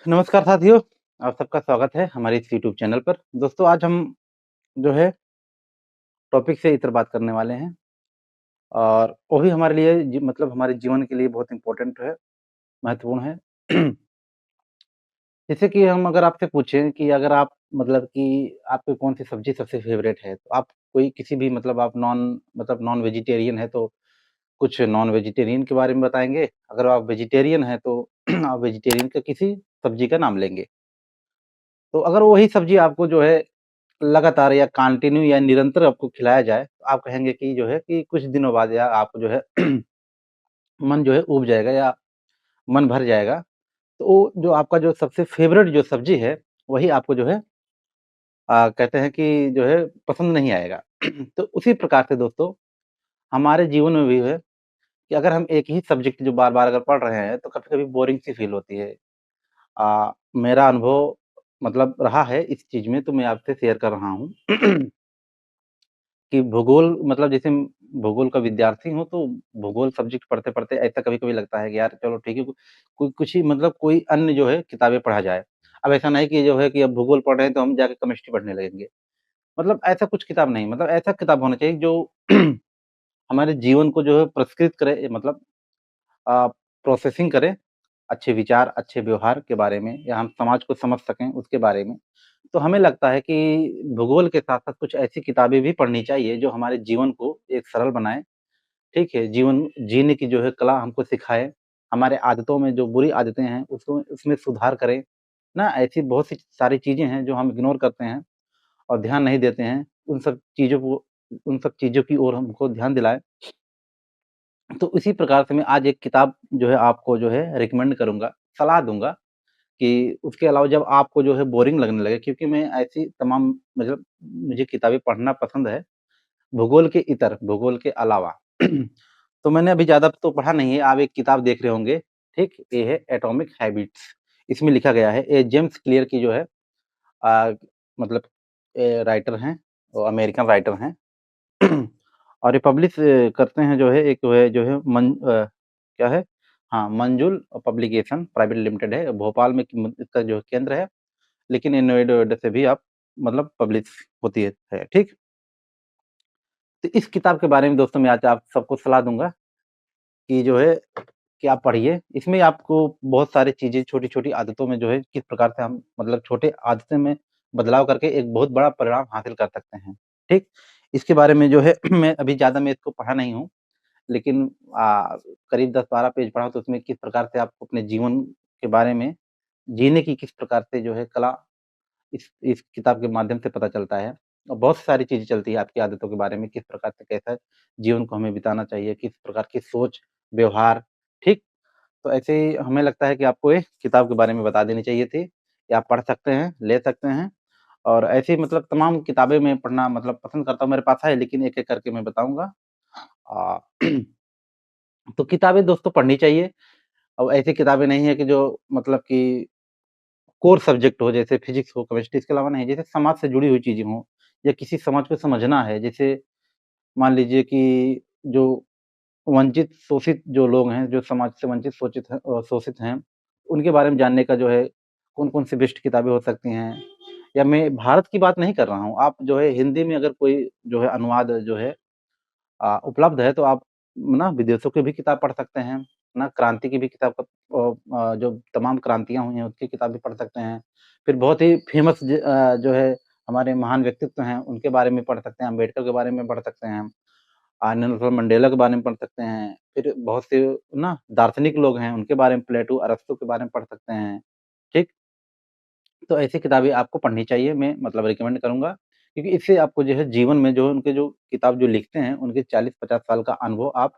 नमस्कार साथियों, आप सबका स्वागत है हमारे इस यूट्यूब चैनल पर। दोस्तों आज हम जो है टॉपिक से इतर बात करने वाले हैं और वो भी हमारे लिए मतलब हमारे जीवन के लिए बहुत इम्पोर्टेंट है, महत्वपूर्ण है। जैसे कि हम अगर आपसे पूछें कि अगर आप मतलब कि आपकी कौन-सी सब्ज़ी सबसे फ़ेवरेट है? तो आप कोई किसी भी मतलब आप नॉन वेजिटेरियन हैं तो कुछ नॉन वेजिटेरियन के बारे में बताएँगे, अगर आप वेजिटेरियन हैं तो आप वेजिटेरियन का किसी सब्ज़ी का नाम लेंगे। तो अगर वही सब्ज़ी आपको जो है लगातार या कंटिन्यू या निरंतर आपको खिलाया जाए, तो आप कहेंगे कि जो है कि कुछ दिनों बाद या आपको जो है मन जो है ऊब जाएगा या मन भर जाएगा। तो वो जो आपका जो सबसे फ़ेवरेट जो सब्ज़ी है, वही आपको जो है कहते हैं कि जो है पसंद नहीं आएगा। तो उसी प्रकार से दोस्तों, हमारे जीवन में भी है कि अगर हम एक ही सब्जेक्ट जो बार-बार अगर पढ़ रहे हैं, तो कभी-कभी बोरिंग सी फ़ील होती है। मेरा अनुभव मतलब रहा है इस चीज़ में, तो मैं आपसे शेयर कर रहा हूँ। कि भूगोल मतलब जैसे भूगोल का विद्यार्थी हूँ, तो भूगोल सब्जेक्ट पढ़ते-पढ़ते ऐसा कभी-कभी लगता है कि यार चलो ठीक है, कोई कुछ ही मतलब कोई अन्य जो है किताबें पढ़ा जाए। अब ऐसा नहीं कि जो है कि अब भूगोल पढ़ रहे हैं तो हम जाके केमिस्ट्री पढ़ने लगेंगे। मतलब ऐसा कुछ किताब नहीं, मतलब ऐसा किताब होना चाहिए जो हमारे जीवन को जो है पुरस्कृत करे मतलब अ, प्रोसेसिंग करे, अच्छे विचार, अच्छे व्यवहार के बारे में या हम समाज को समझ सकें उसके बारे में। तो हमें लगता है कि भूगोल के साथ-साथ कुछ ऐसी किताबें भी पढ़नी चाहिए जो हमारे जीवन को एक सरल बनाए, ठीक है? जीवन जीने की जो है कला हमको सिखाए, हमारे आदतों में जो बुरी आदतें हैं उसको उसमें सुधार करे, ना? ऐसी बहुत सी सारी चीज़ें हैं जो हम इग्नोर करते हैं और ध्यान नहीं देते हैं। उन सब चीज़ों की ओर हमको ध्यान दिलाए। तो इसी प्रकार से मैं आज एक किताब जो है आपको जो है रिकमेंड करूँगा, सलाह दूँगा कि उसके अलावा जब आपको जो है बोरिंग लगने लगे क्योंकि मैं ऐसी तमाम मतलब मुझे किताबें पढ़ना पसंद है, भूगोल के अलावा। तो मैंने अभी ज़्यादा तो पढ़ा नहीं है, आप एक किताब देख रहे होंगे, ठीक? ये है एटॉमिक हैबिट्स। इसमें लिखा गया है, ये जेम्स क्लियर की जो है अ, मतलब राइटर हैं, वो अमेरिकन राइटर हैं। और ये पब्लिश करते हैं जो है एक जो है क्या है? हाँ, मंजुल पब्लिकेशन प्राइवेट लिमिटेड है, भोपाल में इसका जो केंद्र है, लेकिन ये नोएडा से भी आप मतलब पब्लिश होती है, ठीक? तो इस किताब के बारे में दोस्तों मैं आज आप सबको सलाह दूँगा कि जो है कि आप पढ़िए। इसमें आपको बहुत सारी चीज़ें छोटी-छोटी आदतों में जो है किस प्रकार से हम मतलब छोटे आदतें में बदलाव करके एक बहुत बड़ा परिणाम हासिल कर सकते हैं, ठीक? इसके बारे में जो है मैं इसको पढ़ा नहीं हूँ, लेकिन करीब 10-12 पेज पढ़ा तो उसमें किस प्रकार से आप अपने जीवन के बारे में जीने की किस प्रकार से जो है कला इस किताब के माध्यम से पता चलता है और बहुत सारी चीज़ें चलती है आपकी आदतों के बारे में, किस प्रकार से कैसा जीवन को हमें बिताना चाहिए, किस प्रकार की सोच, व्यवहार, ठीक? तो ऐसे ही हमें लगता है कि आपको ये किताब के बारे में बता देनी चाहिए थी, कि आप पढ़ सकते हैं, ले सकते हैं और ऐसी मतलब तमाम किताबें मैं पढ़ना मतलब पसंद करता हूँ, मेरे पास है लेकिन एक-एक करके मैं बताऊँगा। अ, तो किताबें दोस्तों पढ़नी चाहिए। अब ऐसी किताबें नहीं है कि जो मतलब कि कोर सब्जेक्ट हो जैसे फिज़िक्स हो, केमिस्ट्री इसके अलावा नहीं, जैसे समाज से जुड़ी हुई चीज़ें हों या किसी समाज को समझना है, जैसे मान लीजिए कि जो वंचित, शोषित जो लोग हैं, जो समाज से वंचित, शोषित हैं, उनके बारे में जानने का जो है कौन-कौन सी बेस्ट किताबें हो सकती हैं या मैं भारत की बात नहीं कर रहा हूँ, आप जो है हिंदी में अगर कोई जो है अनुवाद जो है उपलब्ध है तो आप ना विदेशों की भी किताब पढ़ सकते हैं, ना क्रांति की भी किताब जो तमाम क्रांतियाँ हुई हैं उसकी किताब भी पढ़ सकते हैं। फिर बहुत ही फ़ेमस जो है हमारे महान व्यक्तित्व हैं उनके बारे में पढ़ सकते हैं, अम्बेडकर के बारे में पढ़ सकते हैं, नेल्सन मंडेला के बारे में पढ़ सकते हैं। फिर बहुत से ना दार्शनिक लोग हैं उनके बारे में प्लेटो, अरस्तू के बारे में पढ़ सकते हैं, ठीक? तो ऐसी किताबें आपको पढ़नी चाहिए, मैं मतलब रिकमेंड करूँगा, क्योंकि इससे आपको जो है जीवन में जो उनके जो किताब जो लिखते हैं, उनके 40-50 साल का अनुभव आप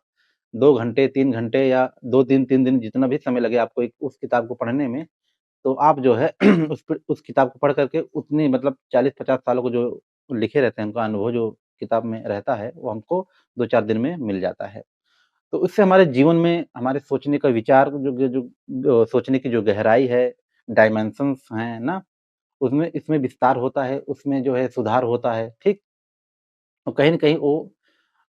2 घंटे, 3 घंटे या 2-3 दिन जितना भी समय लगे आपको एक उस किताब को पढ़ने में, तो आप जो है उस किताब को पढ़ कर के उतनी मतलब 40-50 सालों को जो लिखे रहते हैं, उनका अनुभव जो किताब में रहता है, वो हमको 2-4 दिन में मिल जाता है। तो उससे हमारे जीवन में हमारे सोचने का विचार सोचने की जो गहराई है, डायमेंशन्स हैं ना? उसमें इसमें विस्तार होता है, उसमें जो है सुधार होता है, ठीक? तो कहीं न कहीं वो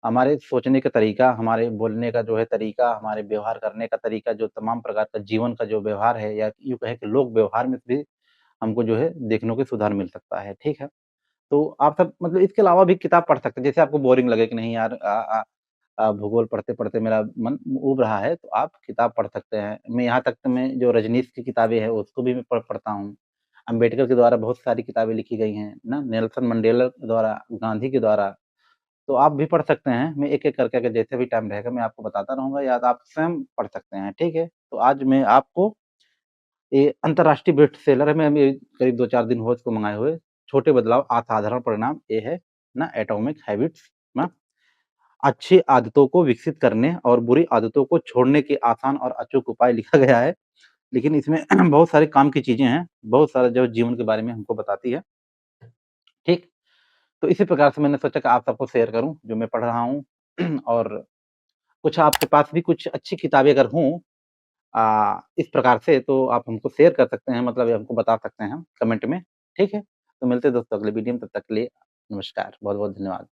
हमारे सोचने का तरीका, हमारे बोलने का जो है तरीका, हमारे व्यवहार करने का तरीका, जो तमाम प्रकार का जीवन का जो व्यवहार है या यूँ कहें कि लोक व्यवहार में भी हमको जो है देखने को सुधार मिल सकता है, ठीक है? तो आप सब मतलब इसके अलावा भी किताब पढ़ सकते हैं, जैसे आपको बोरिंग लगे कि नहीं यार भूगोल पढ़ते-पढ़ते मेरा मन ऊब रहा है, तो आप किताब पढ़ सकते हैं। मैं यहाँ तक तो मैं जो रजनीश की किताबें हैं, उसको भी मैं पढ़ता हूँ। अम्बेडकर के द्वारा बहुत सारी किताबें लिखी गई हैं, ना? नेल्सन मंडेला के द्वारा, गांधी के द्वारा, तो आप भी पढ़ सकते हैं। मैं एक-एक करके अगर जैसे भी टाइम रहेगा मैं आपको बताता रहूँगा या आप स्वयं पढ़ सकते हैं, ठीक है? तो आज मैं आपको ये अंतर्राष्ट्रीय बेस्टसेलर है, मैं अभी करीब 2-4 दिन हुए इसको मँगाए हुए, छोटे बदलाव असाधारण परिणाम, ये है ना एटॉमिक हैबिट्स ना, अच्छी आदतों को विकसित करने और बुरी आदतों को छोड़ने के आसान और अचूक उपाय लिखा गया है। लेकिन इसमें बहुत सारे काम की चीज़ें हैं, बहुत सारा जो जीवन के बारे में हमको बताती है, ठीक? तो इसी प्रकार से मैंने सोचा कि आप सबको शेयर करूँ, जो मैं पढ़ रहा हूँ और कुछ आपके पास भी कुछ अच्छी किताबें अगर हों इस प्रकार से तो आप हमको शेयर कर सकते हैं मतलब ये हमको बता सकते हैं कमेंट में, ठीक है? तो मिलते हैं दोस्तों अगले वीडियो में, तब तक के लिए नमस्कार, बहुत-बहुत धन्यवाद।